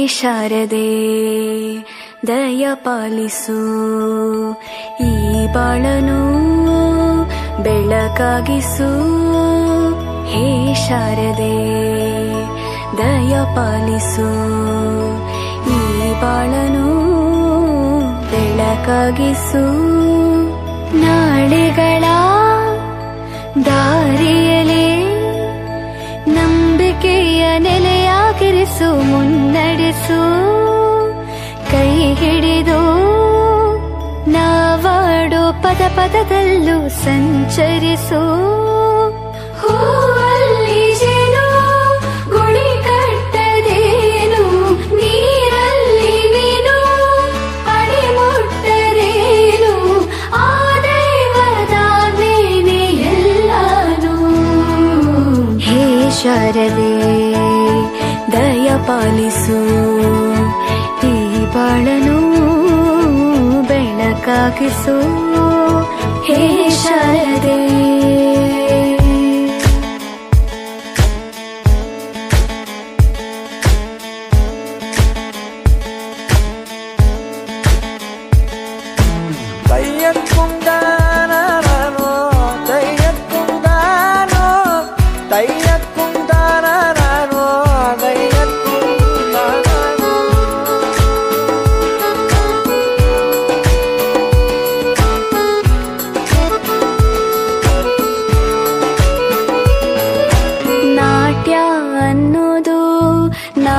ಶಾರದೆ ದಯ ಪಾಲಿಸು, ಈ ಬಾಳನು ಬೆಳಕಾಗಿಸು. ಹೇ ಶಾರದೆ ದಯ ಪಾಲಿಸು, ಈ ಬಾಳನು ಬೆಳಕಾಗಿಸು. ನಾಳೆಗಳ ದಾರಿಯಲೇ ನಂಬಿಕೆಯ ನೆಲೆಯಾಗಿರಿಸು, ಮುನ್ನಡೆಸು. ಕೈ ಹಿಡಿದು ನಾವಾಡೋ ಪದ ಪದದಲ್ಲೂ ಸಂಚರಿಸು. ಹೂವಲ್ಲಿ ಜೇನು ಗುಳಿ ಕಟ್ಟದೇನು, ನೀರಲ್ಲಿ ಮೀನು ಅಡಿ ಮುಟ್ಟರೇನು, ಆ ದೈವದಾಜ್ಞೆನೇ ಎಲ್ಲಾನು. ಹೇ ಶಾರದೆ ದಯ ಪಾಲಿಸು, ಈ ಬಾಳನು ಬೆಳಕಾಗಿಸು. ಹೇ ಶಾರದೆ ತಯ್ಯಕ್కుందానో తయ్యక్కుందానో తయ్యక్కుందానో తయ్యక్కుందానో. ನಾಟ್ಯ ಅನ್ನೋದು ನಾ